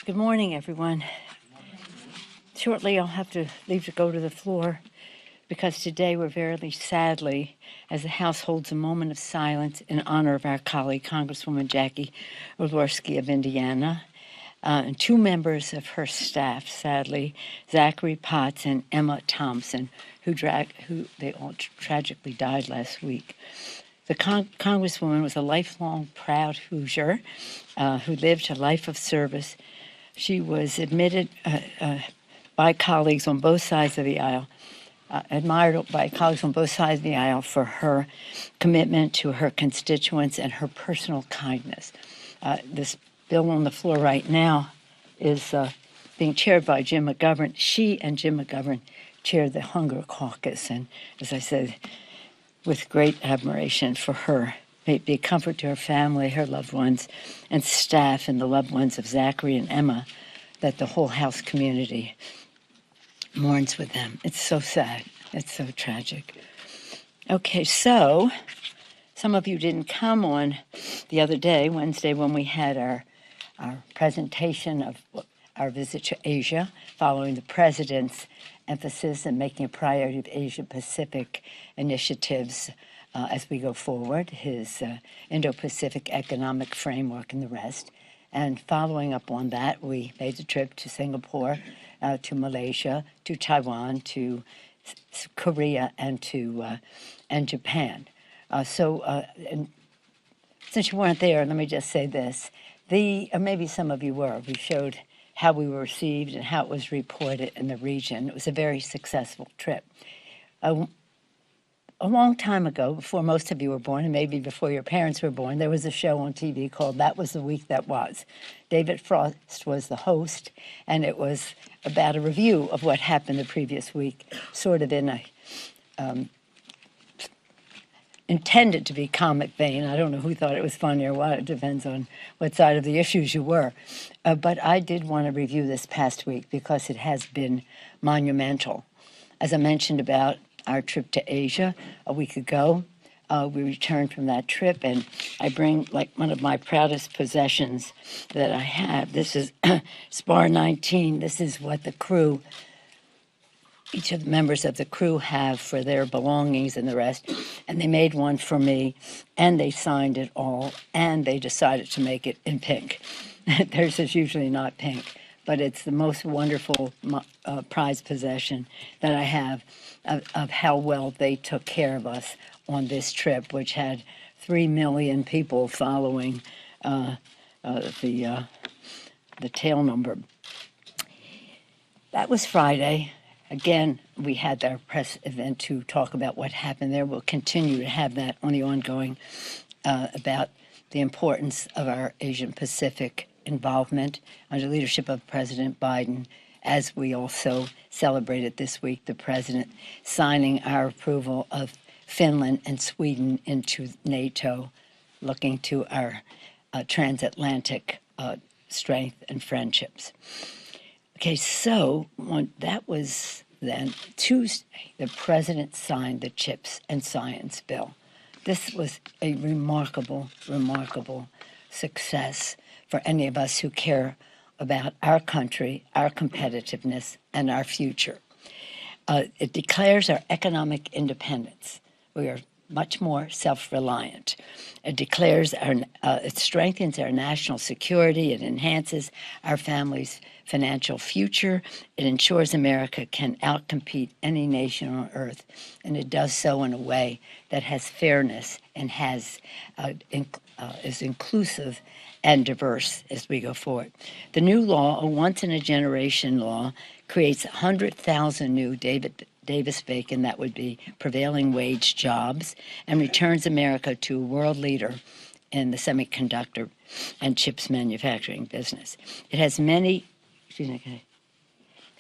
Good morning, everyone. Shortly, I'll have to leave to go to the floor because today we're very sadly, as the House holds a moment of silence in honor of our colleague, Congresswoman Jackie Walorski of Indiana, and two members of her staff, sadly, Zachary Potts and Emma Thompson, who they all tragically died last week. The Congresswoman was a lifelong proud Hoosier who lived a life of service. She was admitted by colleagues on both sides of the aisle, admired by colleagues on both sides of the aisle for her commitment to her constituents and her personal kindness. This bill on the floor right now is being chaired by Jim McGovern. She and Jim McGovern chaired the Hunger Caucus, and as I said, with great admiration for her. May it be a comfort to her family, her loved ones, and staff, and the loved ones of Zachary and Emma, that the whole House community mourns with them. It's so sad. It's so tragic. Okay, so some of you didn't come on the other day, Wednesday, when we had our presentation of our visit to Asia, following the president's emphasis and making a priority of Asia-Pacific initiatives as we go forward, his Indo-Pacific economic framework and the rest. And following up on that, we made the trip to Singapore, to Malaysia, to Taiwan, to Korea, and Japan. And since you weren't there, let me just say this. Maybe some of you were. We showed how we were received and how it was reported in the region. It was a very successful trip. A long time ago, before most of you were born, and maybe before your parents were born, there was a show on TV called That Was the Week That Was. David Frost was the host, and it was about a review of what happened the previous week, sort of in a intended to be comic vein. I don't know who thought it was funny or what. It depends on what side of the issues you were. But I did want to review this past week because it has been monumental. As I mentioned about our trip to Asia a week ago, we returned from that trip, and I bring like one of my proudest possessions that I have. This is SPAR 19. This is what the crew, each of the members of the crew have for their belongings and the rest. And they made one for me, and they signed it all, and they decided to make it in pink. Theirs is usually not pink, but it's the most wonderful prized possession that I have of how well they took care of us on this trip, which had 3 million people following the tail number. That was Friday. Again, we had our press event to talk about what happened there. We'll continue to have that on the ongoing about the importance of our Asian Pacific involvement under leadership of President Biden, as we also celebrated this week the president signing our approval of Finland and Sweden into NATO, looking to our transatlantic strength and friendships. Okay, so that was then Tuesday. The president signed the CHIPS and Science Bill. This was a remarkable, remarkable success for any of us who care about our country, our competitiveness, and our future. It declares our economic independence. We are much more self-reliant. It declares it strengthens our national security. It enhances our family's financial future. It ensures America can outcompete any nation on earth, and it does so in a way that has fairness and is inclusive and diverse as we go forward. The new law, a once-in-a-generation law, creates 100,000 new Davis-Bacon, that would be prevailing wage jobs, and returns America to a world leader in the semiconductor and chips manufacturing business. It has many,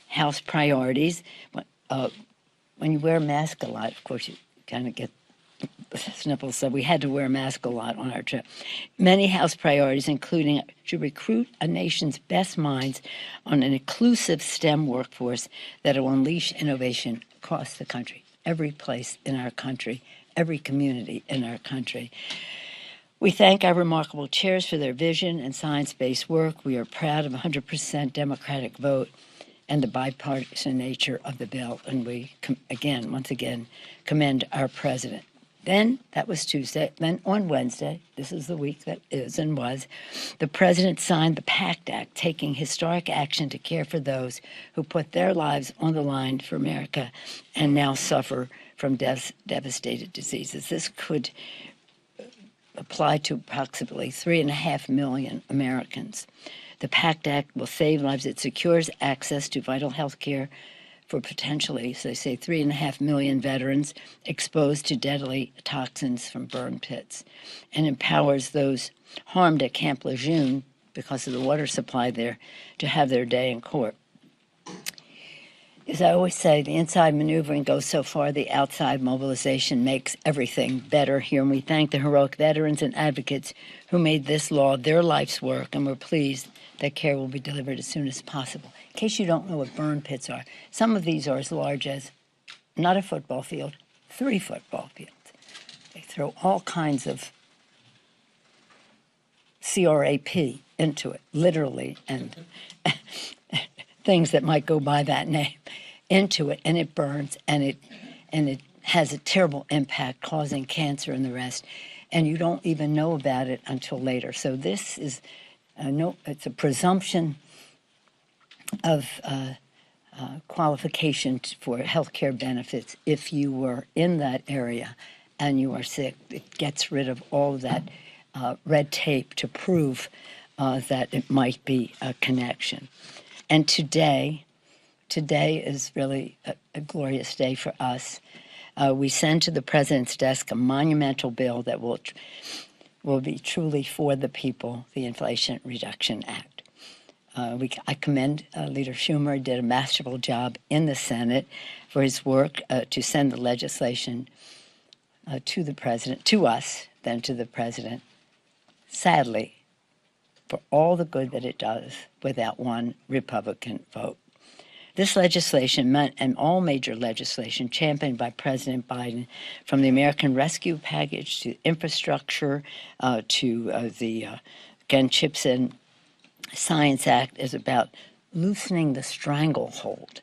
House priorities. When you wear a mask a lot, of course, you kind of get sniffles, so we had to wear a mask a lot on our trip. Many House priorities, including to recruit a nation's best minds on an inclusive STEM workforce that will unleash innovation across the country, every place in our country, every community in our country. We thank our remarkable chairs for their vision and science-based work. We are proud of 100% Democratic vote and the bipartisan nature of the bill, and we, once again, commend our president. Then, that was Tuesday, then on Wednesday, this is the week that is and was, the president signed the PACT Act, taking historic action to care for those who put their lives on the line for America and now suffer from devastated diseases. This could apply to approximately 3.5 million Americans. The PACT Act will save lives. It secures access to vital health care for potentially, so they say, 3.5 million veterans exposed to deadly toxins from burn pits, and empowers those harmed at Camp Lejeune because of the water supply there to have their day in court. As I always say, the inside maneuvering goes so far, the outside mobilization makes everything better here. And we thank the heroic veterans and advocates who made this law their life's work, and we're pleased that care will be delivered as soon as possible. In case you don't know what burn pits are, some of these are as large as, not a football field, 3 football fields. They throw all kinds of CRAP into it, literally, and things that might go by that name into it, and it burns, and it has a terrible impact, causing cancer and the rest, and you don't even know about it until later. So this is it's a presumption of qualification for health care benefits if you were in that area and you are sick. It gets rid of all of that red tape to prove that it might be a connection. And today is really a glorious day for us. We send to the president's desk a monumental bill that will be truly for the people, the Inflation Reduction Act. I commend Leader Schumer. Did a masterful job in the Senate for his work to send the legislation to the president, to us, then to the president. Sadly, for all the good that it does, without one Republican vote. This legislation meant, and all major legislation championed by President Biden, from the American Rescue Package to infrastructure to the Chips and Science Act, is about loosening the stranglehold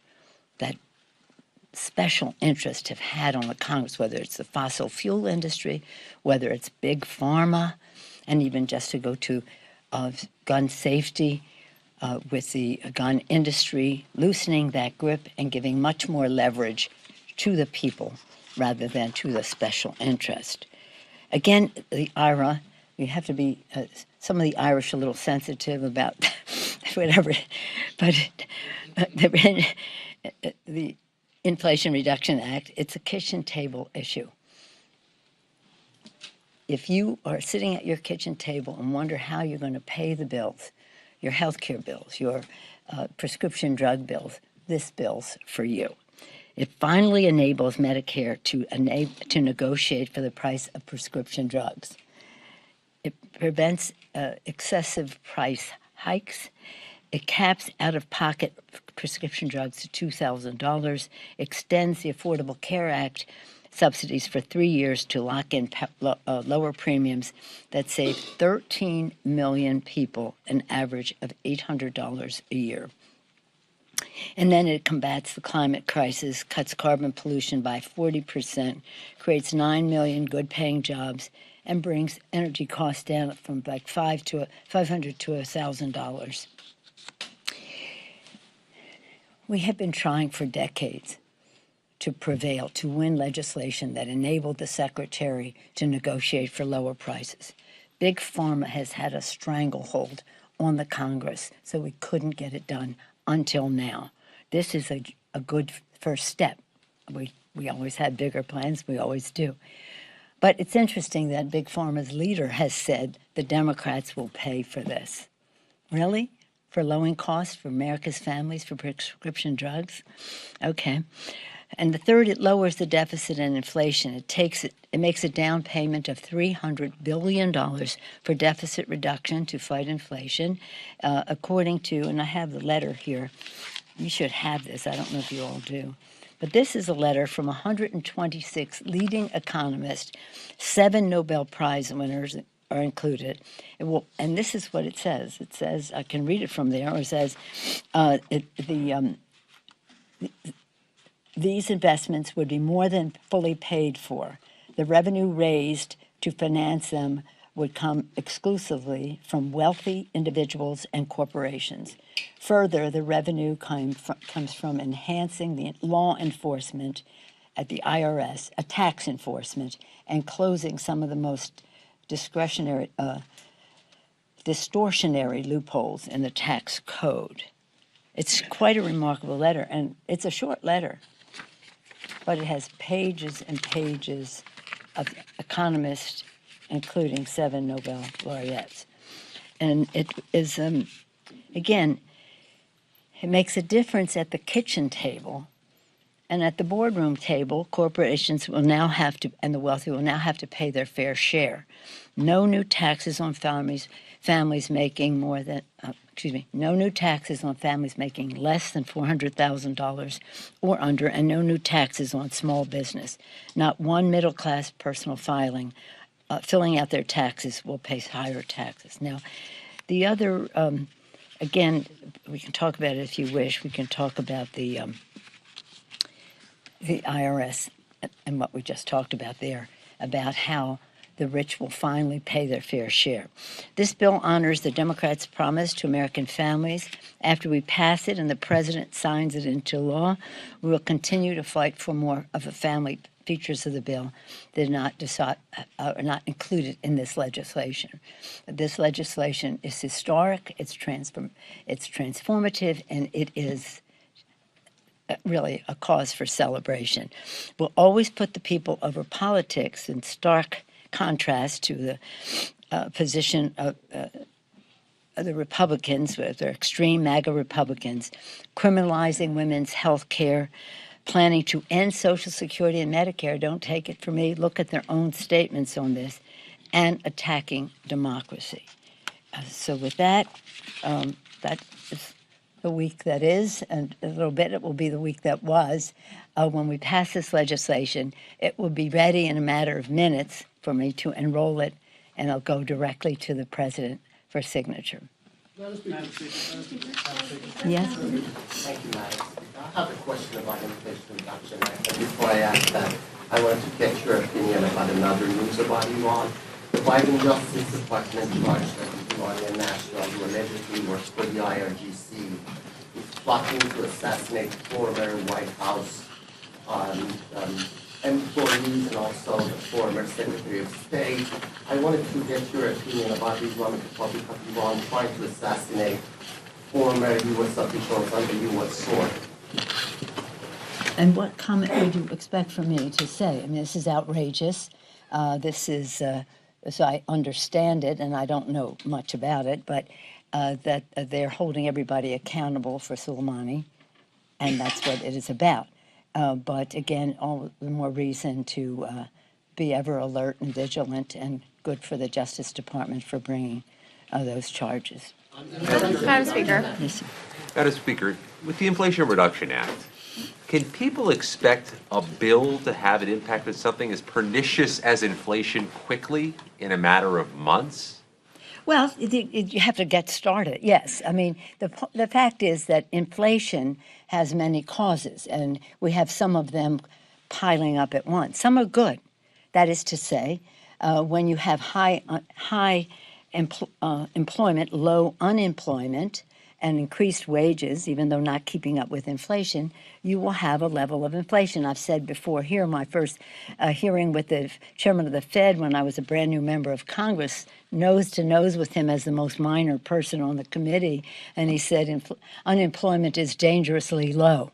that special interests have had on the Congress, whether it's the fossil fuel industry, whether it's big pharma, and even just to go to gun safety with the gun industry, loosening that grip and giving much more leverage to the people rather than to the special interest. Again, the IRA, you have to be, some of the Irish are a little sensitive about whatever, but the Inflation Reduction Act, it's a kitchen table issue. If you are sitting at your kitchen table and wonder how you're going to pay the bills, your health care bills, your prescription drug bills, this bill's for you. It finally enables Medicare to negotiate for the price of prescription drugs. It prevents excessive price hikes. It caps out-of-pocket prescription drugs to $2,000, extends the Affordable Care Act subsidies for 3 years to lock in lower premiums that save 13 million people an average of $800 a year. And then it combats the climate crisis, cuts carbon pollution by 40%, creates 9 million good-paying jobs, and brings energy costs down from like $500 to $1,000. We have been trying for decades to prevail, to win legislation that enabled the Secretary to negotiate for lower prices. Big Pharma has had a stranglehold on the Congress, so we couldn't get it done until now. This is a good first step we always had bigger plans. We always do. But it's interesting that Big Pharma's leader has said the Democrats will pay for this. Really? For lowering costs for America's families for prescription drugs? Okay. And the third, it lowers the deficit and inflation. It makes a down payment of $300 billion for deficit reduction to fight inflation, according to, and I have the letter here. You should have this. I don't know if you all do. But this is a letter from 126 leading economists. 7 Nobel Prize winners are included. And this is what it says. It says, I can read it from there, or it says, these investments would be more than fully paid for. The revenue raised to finance them would come exclusively from wealthy individuals and corporations. Further, the revenue comes from enhancing the law enforcement at the IRS, a tax enforcement, and closing some of the most distortionary loopholes in the tax code. It's quite a remarkable letter, and it's a short letter, but it has pages and pages of economists, including 7 Nobel laureates. And it is, again, it makes a difference at the kitchen table. And at the boardroom table, corporations will now have to, and the wealthy will now have to pay their fair share. No new taxes on families making more than, no new taxes on families making less than $400,000 or under, and no new taxes on small business. Not one middle-class personal filling out their taxes will pay higher taxes. Now, the other, again, we can talk about it if you wish. We can talk about the IRS and what we just talked about there, about how the rich will finally pay their fair share. This bill honors the Democrats' promise to American families. After we pass it and the president signs it into law, we will continue to fight for more of the family features of the bill that are not included in this legislation. This legislation is historic, it's transformative, and it is really a cause for celebration. We'll always put the people over politics, in stark contrast to the position of the Republicans, with their extreme MAGA Republicans, criminalizing women's health care, planning to end Social Security and Medicare. Don't take it from me. Look at their own statements on this, and attacking democracy. So with that, that is the week that is, and a little bit it will be the week that was. When we pass this legislation, it will be ready in a matter of minutes for me to enroll it, and it'll go directly to the president for signature. Yes? Thank you, Madam Speaker. I have a question about Inflation Reduction Act. And before I ask that, I wanted to get your opinion about another news about Iran. The Biden Justice Department charged that Iranian national who allegedly works for the IRGC is plotting to assassinate former White House employees and also the former Secretary of State. I wanted to get your opinion about the Islamic Republic of Iran trying to assassinate former U.S. officials under U.S. sword. And what comment would you expect from me to say? I mean, this is outrageous. This is, as I understand it, and I don't know much about it, but that they're holding everybody accountable for Soleimani, and that's what it is about. But again, all the more reason to be ever alert and vigilant, and good for the Justice Department for bringing those charges. Madam Speaker. Yes. Madam Speaker, with the Inflation Reduction Act, can people expect a bill to have an impact on something as pernicious as inflation quickly in a matter of months? Well, you have to get started, yes. I mean, the fact is that inflation has many causes, and we have some of them piling up at once. Some are good. That is to say, when you have high employment, low unemployment, and increased wages, even though not keeping up with inflation, you will have a level of inflation. I've said before here, my first hearing with the chairman of the Fed when I was a brand new member of Congress, nose to nose with him as the most minor person on the committee, and he said unemployment is dangerously low.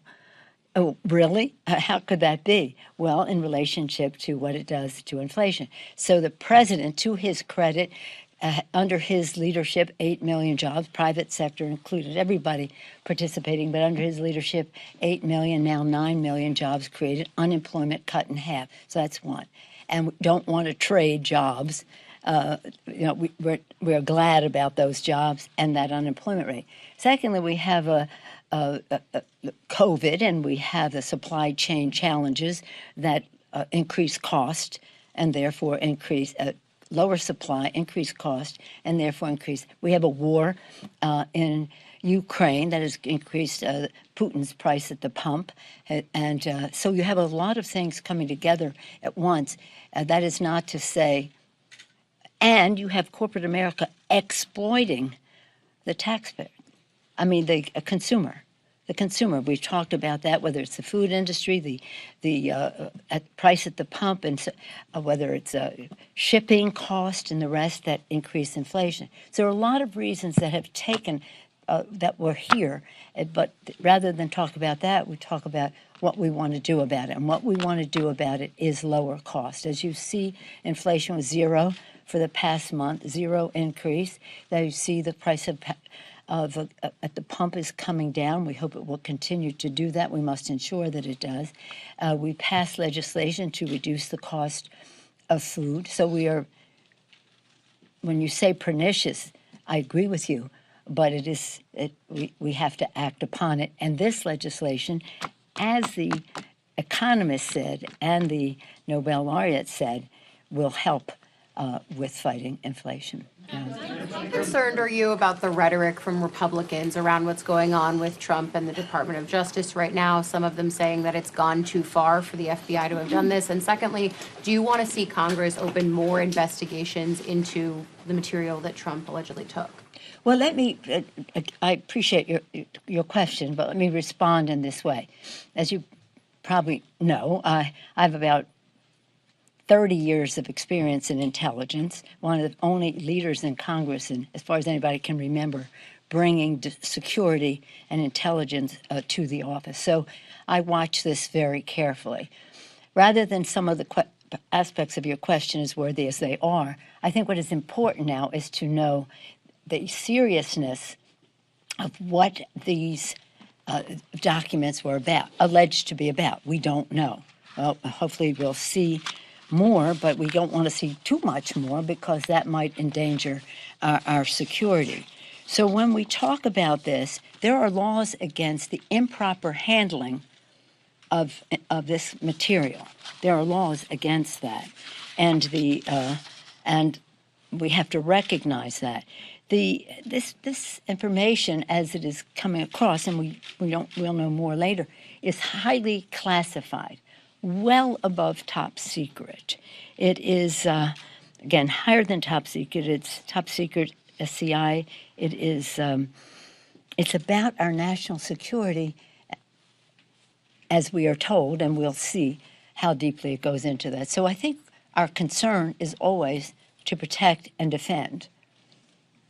Oh, really? How could that be? Well, in relationship to what it does to inflation. So the president, to his credit, under his leadership, 8 million jobs, private sector included, everybody participating, but under his leadership, 8 million, now 9 million jobs created, unemployment cut in half. So that's one. And we don't want to trade jobs. We're glad about those jobs and that unemployment rate. Secondly, we have a COVID, and we have the supply chain challenges that increase cost and therefore increase lower supply, increase cost, and therefore increase. We have a war in Ukraine that has increased Putin's price at the pump, and so you have a lot of things coming together at once. That is not to say, and you have corporate America exploiting the taxpayer. I mean, the consumer. The consumer. We've talked about that, whether it's the food industry, the price at the pump, and whether it's shipping cost and the rest that increase inflation. So there are a lot of reasons that have taken that we're here, but rather than talk about that, we talk about what we want to do about it. And what we want to do about it is lower cost. As you see, inflation was zero for the past month, zero increase. Now you see the price of at the pump is coming down. We hope it will continue to do that. We must ensure that it does. We passed legislation to reduce the cost of food. So we are, when you say pernicious, I agree with you, but we have to act upon it. And this legislation, as the economist said and the Nobel laureate said, will help with fighting inflation. How concerned are you about the rhetoric from Republicans around what's going on with Trump and the Department of Justice right now? Some of them saying that it's gone too far for the FBI to have done this. And secondly, do you want to see Congress open more investigations into the material that Trump allegedly took? Well, I appreciate your question, but let me respond in this way. As you probably know, I have about 30 years of experience in intelligence, one of the only leaders in Congress, and as far as anybody can remember, bringing security and intelligence to the office. So I watch this very carefully. Rather than some of the aspects of your question, as worthy as they are, I think what is important now is to know the seriousness of what these documents were about, alleged to be about. We don't know. Well, hopefully we'll see more, but we don't want to see too much more because that might endanger our security. So when we talk about this, there are laws against the improper handling of this material. There are laws against that, and and we have to recognize that. This information, as it is coming across, and we'll know more later, is highly classified, well above top secret. It is again higher than top secret. It's top secret SCI. It is it's about our national security, as we are told, and we'll see how deeply it goes into that. So I think our concern is always to protect and defend.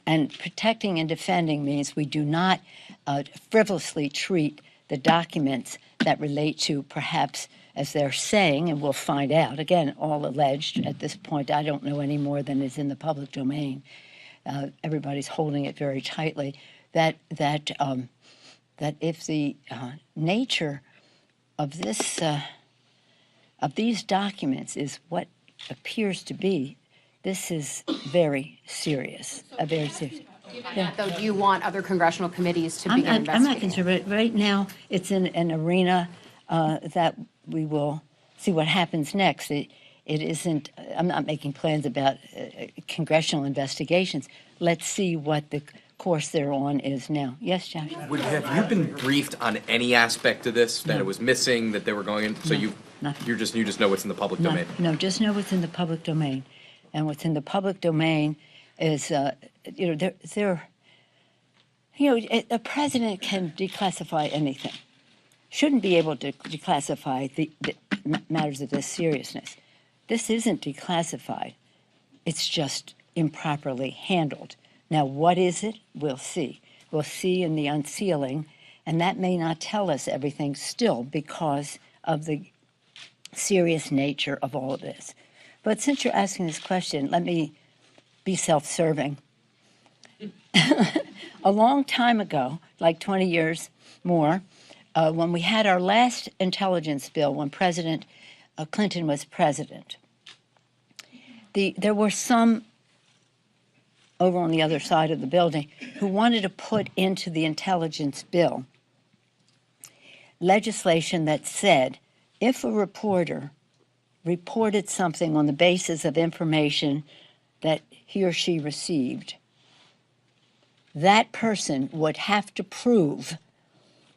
And protecting and defending means we do not frivolously treat the documents that relate to, perhaps, as they're saying, and we'll find out, again, all alleged at this point. I don't know any more than is in the public domain. Everybody's holding it very tightly, that if the nature of these documents is what appears to be, this is very serious, very serious. Yeah. Though, do you want other congressional committees to begin investigating? I'm not concerned, but right now it's in an arena that we will see what happens next. It isn't, I'm not making plans about congressional investigations. Let's see what the course they're on is now. Yes, Josh? Have you been briefed on any aspect of this, that it was missing, that they were going in? So you just know what's in the public domain? No, just know what's in the public domain. And what's in the public domain is, a president can declassify anything. Shouldn't be able to declassify the matters of this seriousness. This isn't declassified. It's just improperly handled. Now, what is it? We'll see. We'll see in the unsealing And that may not tell us everything still because of the serious nature of all of this. But since you're asking this question, let me be self-serving. A long time ago, like 20 years more, when we had our last intelligence bill, when President Clinton was president, there were some over on the other side of the building who wanted to put into the intelligence bill legislation that said if a reporter reported something on the basis of information that he or she received, that person would have to prove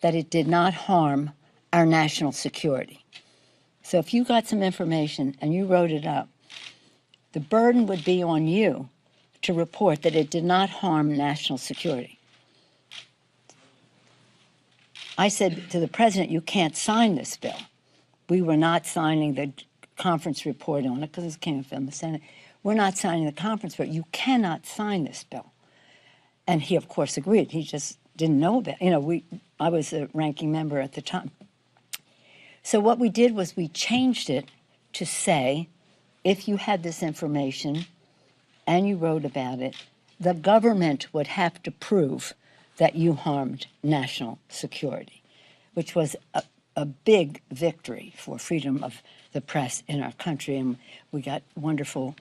that it did not harm our national security. So if you got some information and you wrote it up, the burden would be on you to report that it did not harm national security. I said to the president, you can't sign this bill. We were not signing the conference report on it because it came from the Senate. We're not signing the conference report. You cannot sign this bill. And he, of course, agreed. He just didn't know that. I was a ranking member at the time. So what we did was we changed it to say, if you had this information and you wrote about it, the government would have to prove that you harmed national security, which was a big victory for freedom of the press in our country. And we got wonderful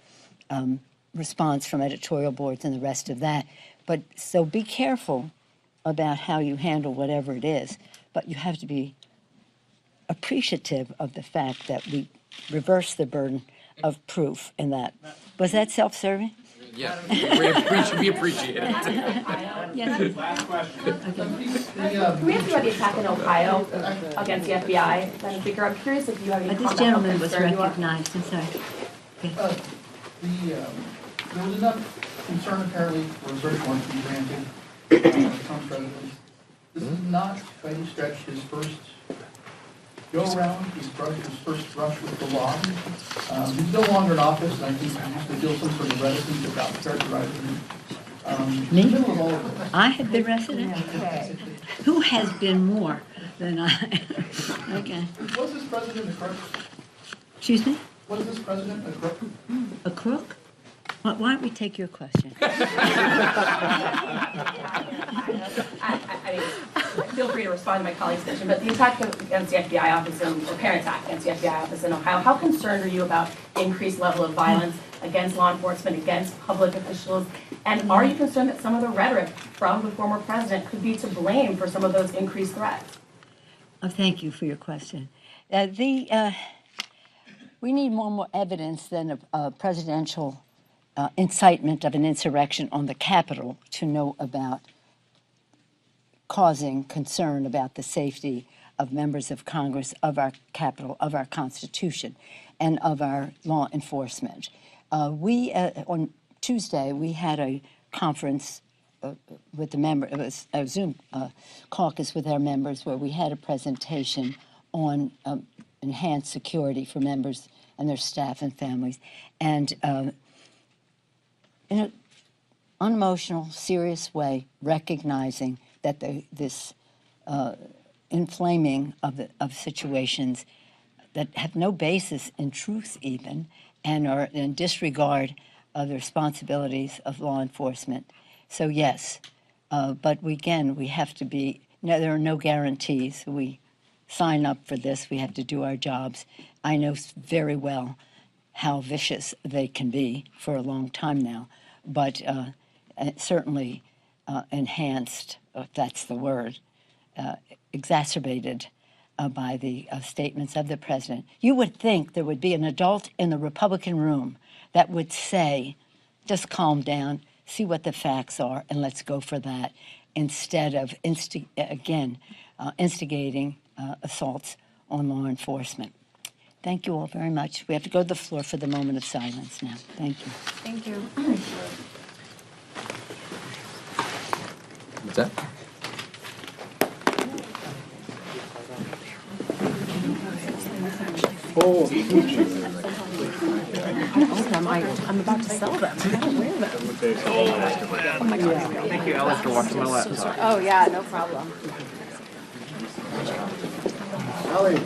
response from editorial boards and the rest of that. But so be careful about how you handle whatever it is, but you have to be appreciative of the fact that we reverse the burden of proof in that. Was that self-serving? Yeah, we appreciate it. Yes. Last question. Can we ask you about the attack in Ohio against the FBI, Madam Speaker? I'm curious if you have any This comment on how gentleman was concerned you are. recognized. I'm sorry. There was enough concern apparently for a search warrant to be granted Trump's residence. This is not by any stretch his first go-around, his first brush with the law. He's no longer in office, and I think he used to feel some sort of reticence about characterizing him. Me? In the middle of all of this. I have been resident. Who has been more than I? Okay. Was this president a crook? Excuse me? Was this president a crook? A crook? Why don't we take your question? I mean, feel free to respond to my colleague's question, but the attack against the FBI office, or parent attack against the FBI office in Ohio, how concerned are you about increased level of violence against law enforcement, against public officials? And are you concerned that some of the rhetoric from the former president could be to blame for some of those increased threats? Thank you for your question. We need more evidence than a presidential incitement of an insurrection on the Capitol to know about causing concern about the safety of members of Congress, of our Capitol, of our Constitution, and of our law enforcement. On Tuesday, we had a conference with the members, it was a Zoom caucus with our members where we had a presentation on enhanced security for members and their staff and families. And in an unemotional, serious way, recognizing that this inflaming of situations that have no basis in truth even, and are in disregard of the responsibilities of law enforcement. So yes, but we have to be, there are no guarantees. We sign up for this, we have to do our jobs. I know very well how vicious they can be for a long time now, but certainly enhanced, if that's the word, exacerbated by the statements of the president. You would think there would be an adult in the Republican room that would say, just calm down, see what the facts are, and let's go for that, instead of instigating assaults on law enforcement. Thank you all very much. We have to go to the floor for the moment of silence now. Thank you. Thank you. What's that? I'm about to sell them. I gotta wear them. Oh my God. Thank you, Alice, for watching my laptop. Oh, yeah, no problem. much. Ally.